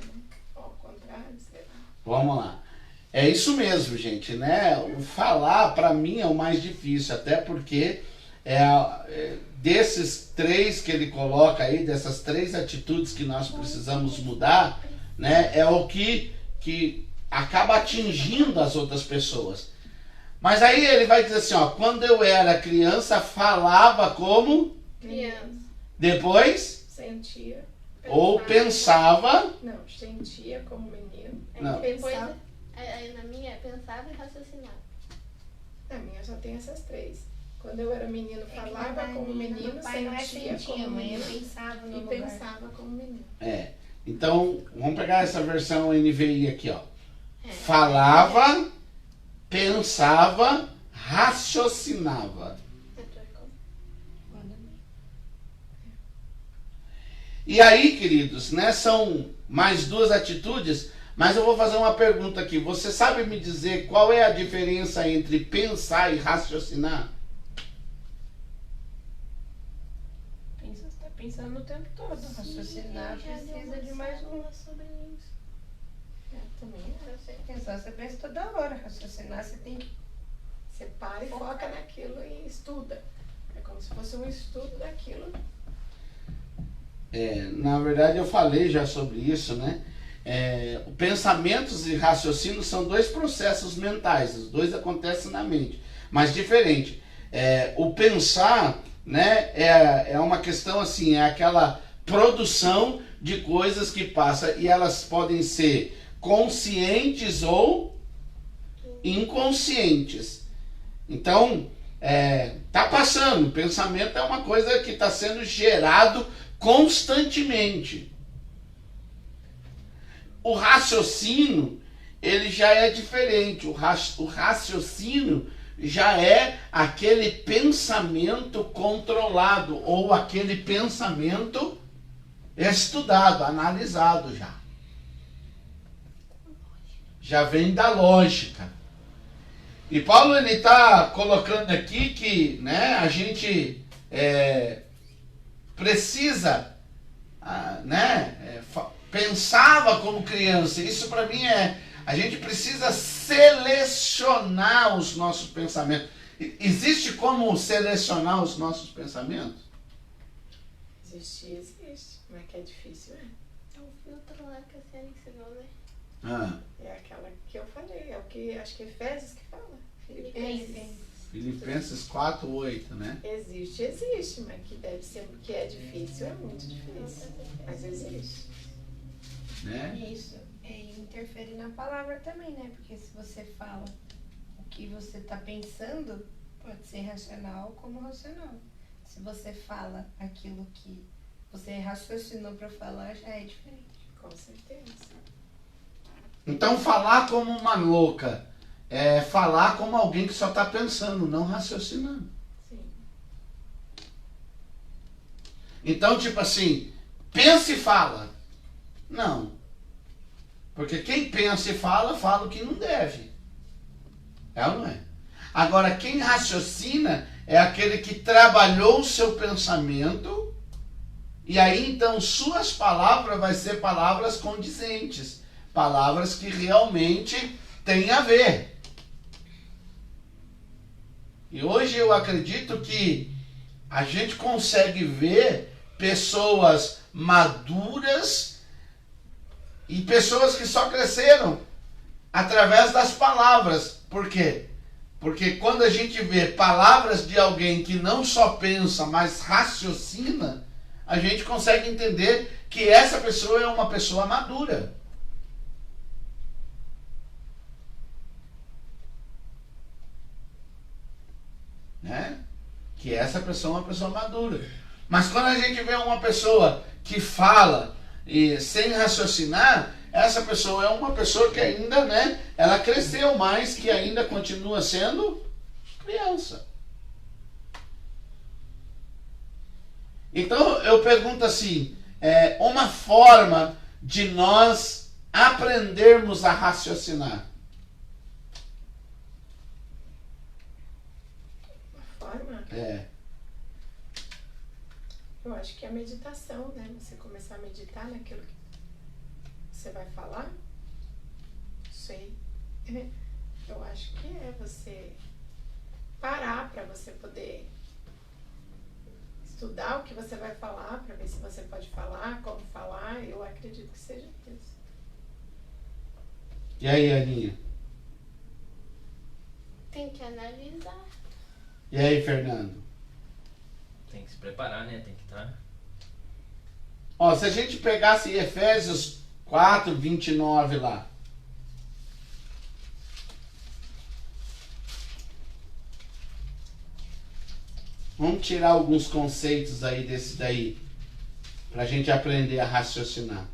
Ao contrário, sei lá. Vamos lá. É isso mesmo, gente, né? O falar, para mim, é o mais difícil, até porque desses três que ele coloca aí, dessas três atitudes que nós precisamos mudar, né? É o que acaba atingindo as outras pessoas. Mas aí ele vai dizer assim, ó, quando eu era criança, falava como? Criança. Depois? Sentia. Ou pensava? Não, sentia como menino. Não. Depois, Pensava. na minha, pensava e raciocinava. Na minha só tem essas três. Quando eu era menino, falava como menino, Meu pai não é sentia sentia, como mãe, eu menino pensava no e lugar. pensava como menino. Então, vamos pegar essa versão NVI aqui, ó. Falava, pensava, raciocinava. E aí, queridos, né, são mais duas atitudes, mas eu vou fazer uma pergunta aqui. Você sabe me dizer qual é a diferença entre pensar e raciocinar? Você está pensando o tempo todo. Raciocinar precisa de mais um. Também é. Pensar você pensa toda hora. Raciocinar você tem que. Você para e foca naquilo e estuda. É como se fosse um estudo daquilo. Na verdade, eu falei já sobre isso, né? Pensamentos e raciocínios são dois processos mentais, os dois acontecem na mente, mas diferente. O pensar, né, é uma questão assim, é aquela produção de coisas que passa e elas podem ser conscientes ou inconscientes. Então, tá passando, pensamento é uma coisa que está sendo gerado constantemente. O raciocínio, ele já é diferente. O raciocínio já é aquele pensamento controlado ou aquele pensamento estudado, analisado já. Já vem da lógica. E Paulo ele está colocando aqui que, né, a gente precisa, pensava como criança. Isso para mim a gente precisa selecionar os nossos pensamentos. Existe como selecionar os nossos pensamentos? Existe, mas que é difícil, É um filtro lá que a Ciara ensinou, né? É aquela que eu falei, é o que acho que Efésios que fala. Filipenses 4:8, né? Existe, mas que deve ser, que é difícil, é muito difícil. Mas existe. Né? Isso. E interfere na palavra também, né? Porque se você fala o que você está pensando, pode ser racional como racional. Se você fala aquilo que você raciocinou para falar, já é diferente. Com certeza. Então falar como uma louca é falar como alguém que só está pensando, não raciocinando. Sim. Então, tipo assim, pensa e fala. Não. Porque quem pensa e fala, fala o que não deve. É ou não é? Agora, quem raciocina é aquele que trabalhou o seu pensamento e aí, então, suas palavras vai ser palavras condizentes. Palavras que realmente têm a ver. E hoje eu acredito que a gente consegue ver pessoas maduras e pessoas que só cresceram através das palavras. Por quê? Porque quando a gente vê palavras de alguém que não só pensa, mas raciocina, a gente consegue entender que essa pessoa é uma pessoa madura. Né? Que essa pessoa é uma pessoa madura. Mas quando a gente vê uma pessoa que fala e sem raciocinar, essa pessoa é uma pessoa que ainda, né, ela cresceu mais, que ainda continua sendo criança. Então eu pergunto assim, uma forma de nós aprendermos a raciocinar. Forma? Eu acho que é a meditação, né? Você começar a meditar naquilo que você vai falar. Sei. Eu acho que é você parar para você poder estudar o que você vai falar, para ver se você pode falar, como falar. Eu acredito que seja isso. E aí, Aninha? Tem que analisar. E aí, Fernando? Tem que se preparar, né? Tem que estar. Ó, se a gente pegasse Efésios 4:29 lá. Vamos tirar alguns conceitos aí desse daí, pra gente aprender a raciocinar.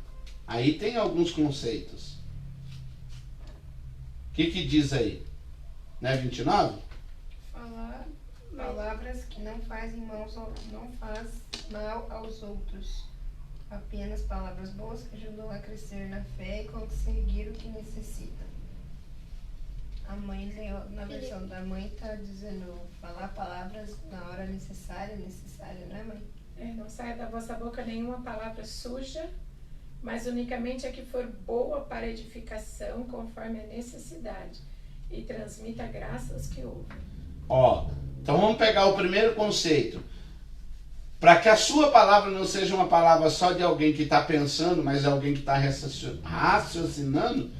Aí tem alguns conceitos. O que diz aí? Não é 29? Falar palavras que não fazem não faz mal aos outros. Apenas palavras boas que ajudam a crescer na fé e conseguir o que necessita. A mãe, na versão da mãe, está dizendo falar palavras na hora necessária, não é, mãe? Não saia da vossa boca nenhuma palavra suja, mas unicamente a que for boa para edificação, conforme a necessidade, e transmita graça aos que ouvem. Então vamos pegar o primeiro conceito. Para que a sua palavra não seja uma palavra só de alguém que está pensando, mas de alguém que está raciocinando,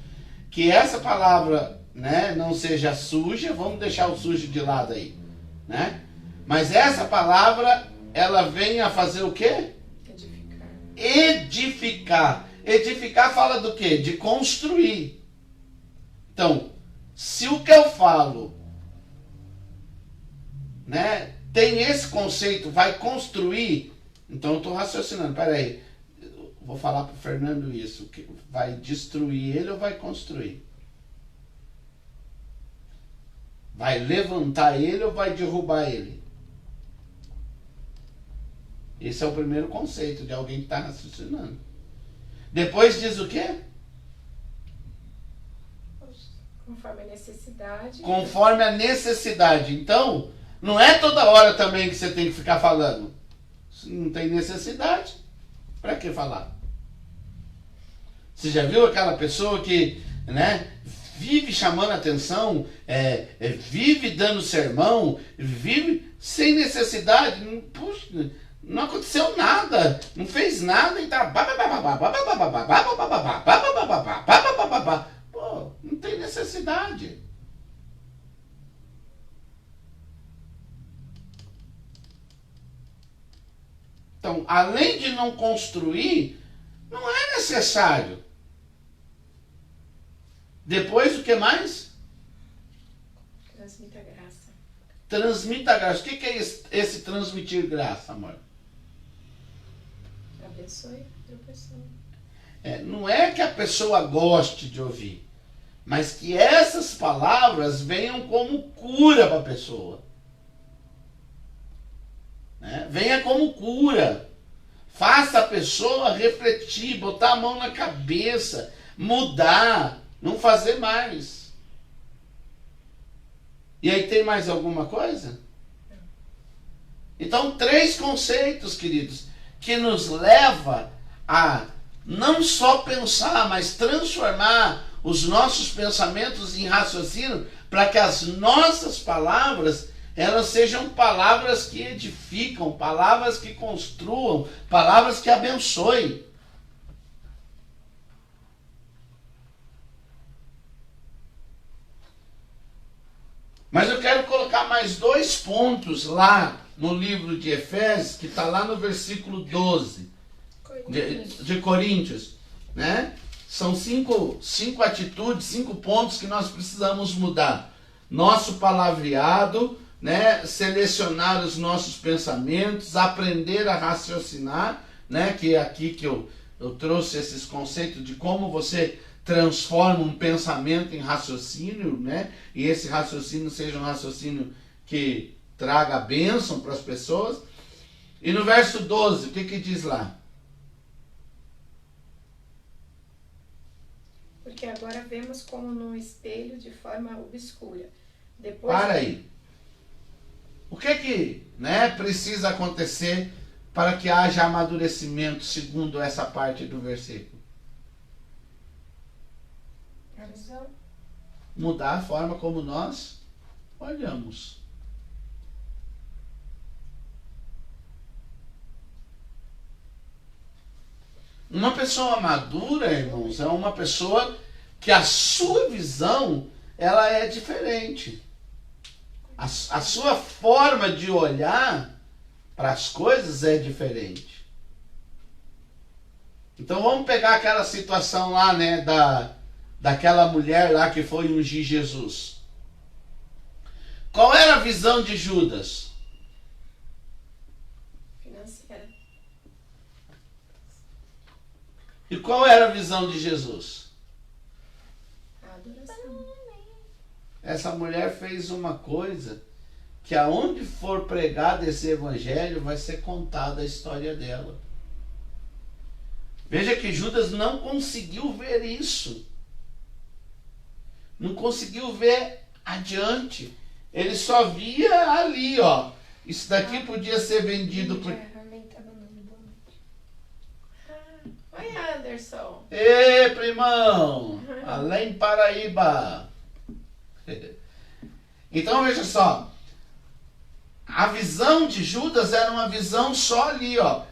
que essa palavra, né, não seja suja, vamos deixar o sujo de lado aí, né? Mas essa palavra, ela vem a fazer o quê? Edificar. Edificar fala do quê? De construir. Então, se o que eu falo, né, tem esse conceito, vai construir, então eu estou raciocinando, peraí, vou falar para o Fernando isso, que vai destruir ele ou vai construir? Vai levantar ele ou vai derrubar ele? Esse é o primeiro conceito de alguém que está raciocinando. Depois diz o quê? Conforme a necessidade. Conforme a necessidade. Então, não é toda hora também que você tem que ficar falando. Se não tem necessidade, para que falar? Você já viu aquela pessoa que, né, vive chamando atenção, vive dando sermão, vive sem necessidade? Puxa, não aconteceu nada, não fez nada e tá... Pô, não tem necessidade. Então, além de não construir, não é necessário. Depois, o que mais? Transmita graça. Transmita graça. O que é esse transmitir graça, amor? Abençoe a pessoa. Não é que a pessoa goste de ouvir, mas que essas palavras venham como cura para a pessoa. Venha como cura. Faça a pessoa refletir, botar a mão na cabeça, mudar, não fazer mais. E aí tem mais alguma coisa? Então, 3 conceitos, queridos, que nos leva a não só pensar, mas transformar os nossos pensamentos em raciocínio para que as nossas palavras, elas sejam palavras que edificam, palavras que construam, palavras que abençoem. Mas eu quero colocar mais 2 pontos lá no livro de Efésios, que está lá no versículo 12 de Coríntios, né? São 5 atitudes, 5 pontos que nós precisamos mudar. Nosso palavreado, né? Selecionar os nossos pensamentos, aprender a raciocinar, né? Que é aqui que eu trouxe esses conceitos de como você transforma um pensamento em raciocínio, né? E esse raciocínio seja um raciocínio que traga bênção para as pessoas. E no verso 12, o que diz lá? Porque agora vemos como num espelho de forma obscura. Depois... Para aí. O que precisa acontecer para que haja amadurecimento segundo essa parte do versículo? Mudar a forma como nós olhamos. Uma pessoa madura, irmãos, é uma pessoa que a sua visão, ela é diferente. A sua forma de olhar para as coisas é diferente. Então vamos pegar aquela situação lá, né, daquela mulher lá que foi ungir Jesus. Qual era a visão de Judas? Financeira. E qual era a visão de Jesus? A adoração. Essa mulher fez uma coisa que aonde for pregado esse evangelho vai ser contada a história dela. Veja que Judas não conseguiu ver isso. Não conseguiu ver adiante. Ele só via ali, ó. Isso daqui podia ser vendido por... Oi, Anderson. Ê, primão! Além Paraíba! Então veja só. A visão de Judas era uma visão só ali, ó.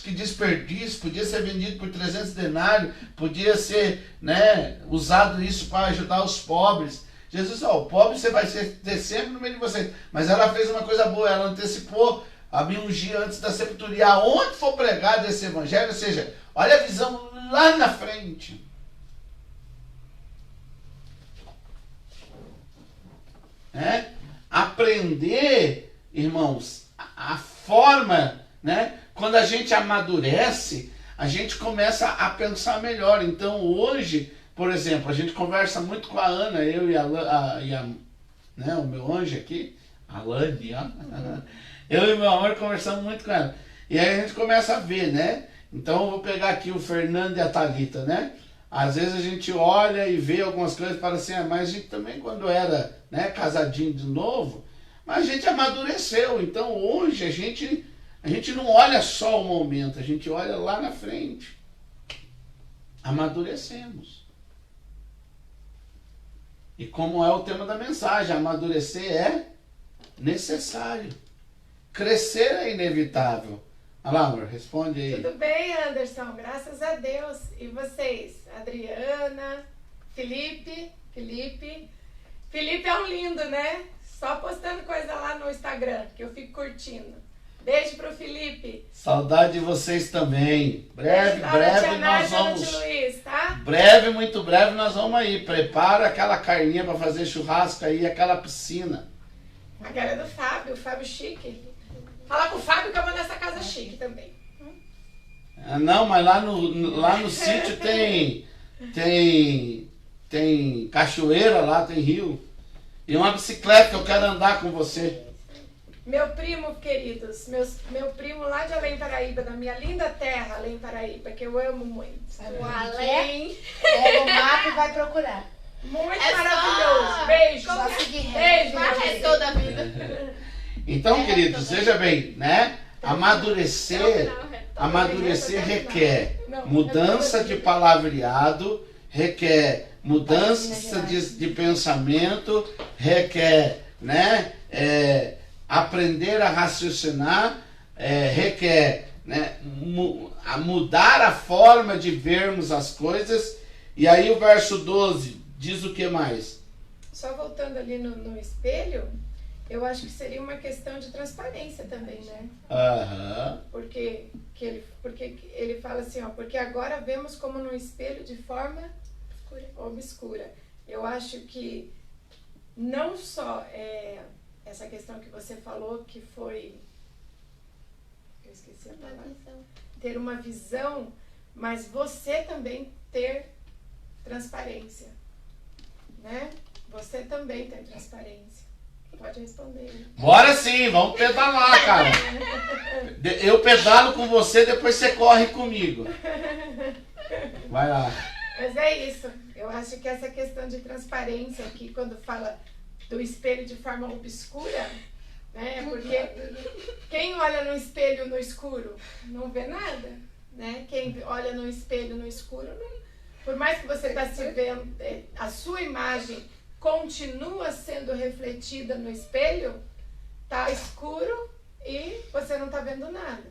Que desperdício, podia ser vendido por 300 denários, podia ser, né, usado isso para ajudar os pobres. Jesus, ó, o pobre você vai ter sempre no meio de vocês. Mas ela fez uma coisa boa, ela antecipou a me ungir antes da sepultura. E aonde for pregado esse evangelho, ou seja, olha a visão lá na frente. Aprender, irmãos, a forma, né? Quando a gente amadurece, a gente começa a pensar melhor. Então hoje, por exemplo, a gente conversa muito com a Ana, eu e né, o meu anjo aqui, a Lani, ó. Eu e meu amor conversamos muito com ela. E aí a gente começa a ver, né? Então eu vou pegar aqui o Fernando e a Thalita, né? Às vezes a gente olha e vê algumas coisas e fala assim, mas a gente também quando era, né, casadinho de novo, mas a gente amadureceu. Então hoje a gente não olha só o momento, a gente olha lá na frente. Amadurecemos. E como é o tema da mensagem, amadurecer é necessário. Crescer é inevitável. Laura, responde aí. Tudo bem, Anderson? Graças a Deus. E vocês? Adriana, Felipe. Felipe é um lindo, né? Só postando coisa lá no Instagram, que eu fico curtindo. Beijo pro Felipe. Saudade de vocês também. Breve nós vamos. Luiz, tá? Muito breve nós vamos aí. Prepara aquela carninha para fazer churrasco aí, aquela piscina. A cara é do Fábio, o Fábio chique. Fala pro Fábio que eu vou nessa casa chique também. Não, mas lá no sítio tem cachoeira lá, tem rio. E uma bicicleta que eu quero andar com você. Meu primo, queridos, meu primo lá de Além Paraíba, da minha linda terra, Além Paraíba, que eu amo muito. O Além pega o mapa e vai procurar. Muito maravilhoso. Beijo. Só seguir Beijo. Mas é toda a vida. Então, queridos, veja bem, né? Amadurecer requer mudança de palavreado, requer mudança de pensamento, requer, né, aprender a raciocinar, requer, né, mudar a forma de vermos as coisas. E aí o verso 12 diz o que mais? Só voltando ali no espelho, eu acho que seria uma questão de transparência também, né? Aham. Porque ele fala assim, ó, porque agora vemos como num espelho de forma obscura. Eu acho que não só essa questão que você falou, que foi... Eu esqueci a palavra. Ter uma visão, mas você também ter transparência, né? Você também ter transparência. Pode responder. Bora sim, vamos pedalar, cara. Eu pedalo com você, depois você corre comigo. Vai lá. Mas é isso. Eu acho que essa questão de transparência aqui, quando fala do espelho de forma obscura, né? Porque quem olha no espelho no escuro não vê nada, né? Quem olha no espelho no escuro, não, por mais que você está se vendo, a sua imagem continua sendo refletida no espelho, tá escuro e você não tá vendo nada.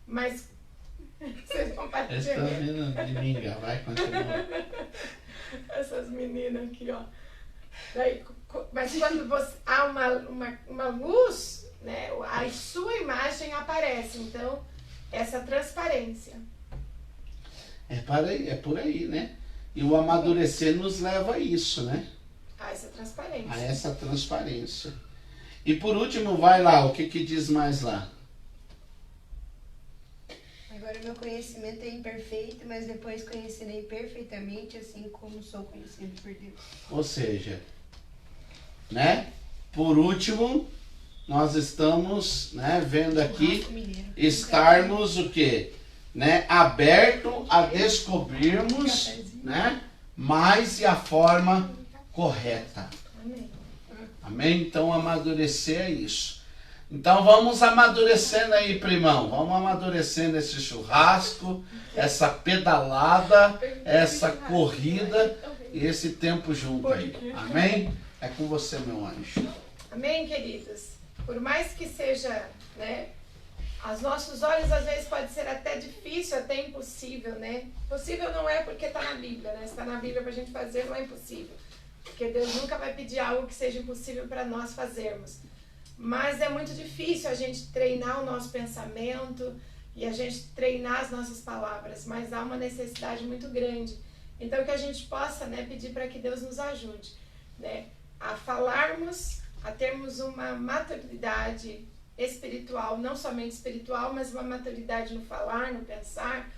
Mas vocês vão partir. Essa menina de minga, vai continuar. Essas meninas aqui, ó. Daí, mas quando há uma luz, né, a sua imagem aparece. Então, essa transparência. É por aí, né? E o amadurecer nos leva a isso, né? A essa transparência. A essa transparência. E por último, vai lá, o que diz mais lá? Vai Agora meu conhecimento é imperfeito, mas depois conhecerei perfeitamente, assim como sou conhecido por Deus. Ou seja, né? Por último, nós estamos, né, vendo aqui Churrasco mineiro. estarmos o quê? Né, aberto a descobrirmos, né, mais e a forma correta. Amém. Amém? Então amadurecer é isso. Então vamos amadurecendo aí, primão. Vamos amadurecendo esse churrasco, essa pedalada, essa corrida e esse tempo junto aí. Amém? É com você, meu anjo. Amém, queridos? Por mais que seja, né, aos nossos olhos às vezes pode ser até difícil, até impossível, né? Possível não é porque está na Bíblia, né? Se está na Bíblia para a gente fazer, não é impossível. Porque Deus nunca vai pedir algo que seja impossível para nós fazermos. Mas é muito difícil a gente treinar o nosso pensamento e a gente treinar as nossas palavras, mas há uma necessidade muito grande. Então que a gente possa, né, pedir para que Deus nos ajude, né, a falarmos, a termos uma maturidade espiritual, não somente espiritual, mas uma maturidade no falar, no pensar,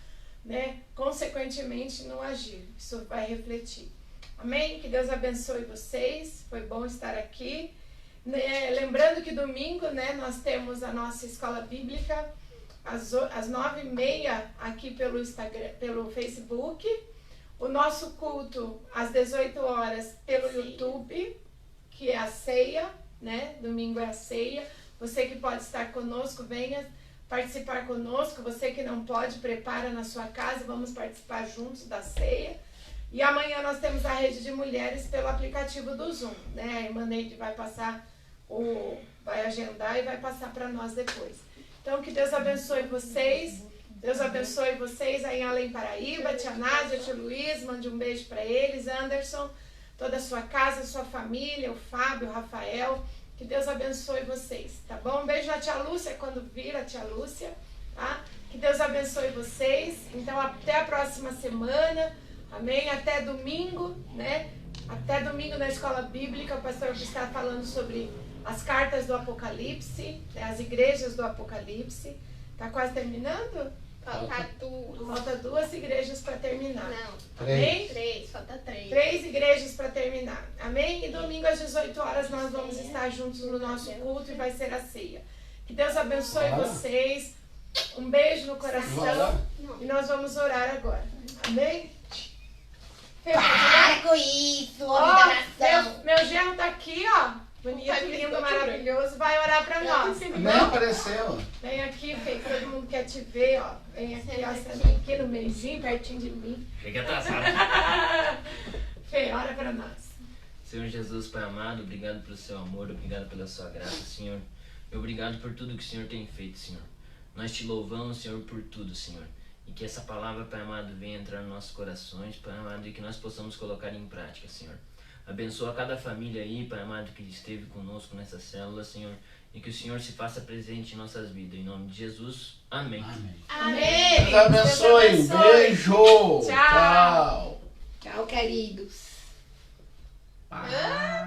né, consequentemente no agir. Isso vai refletir. Amém? Que Deus abençoe vocês. Foi bom estar aqui. Lembrando que domingo, né, nós temos a nossa escola bíblica às 9h30 aqui pelo Instagram, pelo Facebook. O nosso culto às 18 horas pelo YouTube, que é a ceia, né? Domingo é a ceia. Você que pode estar conosco, venha participar conosco. Você que não pode, prepara na sua casa, vamos participar juntos da ceia. E amanhã nós temos a rede de mulheres pelo aplicativo do Zoom, né? A irmã Neide vai vai agendar e vai passar para nós depois. Então que Deus abençoe vocês. Deus abençoe vocês aí em Além Paraíba, tia Nádia, tio Luiz, mande um beijo para eles, Anderson, toda a sua casa, sua família, o Fábio, o Rafael. Que Deus abençoe vocês, tá bom? Um beijo na tia Lúcia quando vir a tia Lúcia, tá? Que Deus abençoe vocês. Então até a próxima semana, amém? Até domingo, né? Até domingo na escola bíblica, o pastor está falando sobre as cartas do Apocalipse, né? As igrejas do Apocalipse. Tá quase terminando? Falta 2 igrejas para terminar. Não. Amém? 3, falta 3. 3 igrejas para terminar. Amém? E domingo às 18 horas nós vamos estar juntos no nosso culto e vai ser a ceia. Que Deus abençoe vocês. Um beijo no coração. E nós vamos orar agora. Amém? Para com isso, Meu genro tá aqui, ó. Bonito, lindo, maravilhoso. Vai orar pra nós. Nem apareceu. Vem aqui, Fê, que todo mundo quer te ver, ó. Vem aqui, ó, senta aqui no meiozinho, pertinho de mim. Chega atrasado. Fê, ora pra nós. Senhor Jesus, Pai amado, obrigado pelo seu amor, obrigado pela sua graça, Senhor. E obrigado por tudo que o Senhor tem feito, Senhor. Nós te louvamos, Senhor, por tudo, Senhor. E que essa palavra, Pai amado, venha entrar nos nossos corações, Pai amado, e que nós possamos colocar em prática, Senhor. Abençoa cada família aí, Pai amado, que esteve conosco nessa célula, Senhor. E que o Senhor se faça presente em nossas vidas. Em nome de Jesus. Amém. Amém. Deus abençoe. Beijo. Tchau. Tchau, queridos. Tchau.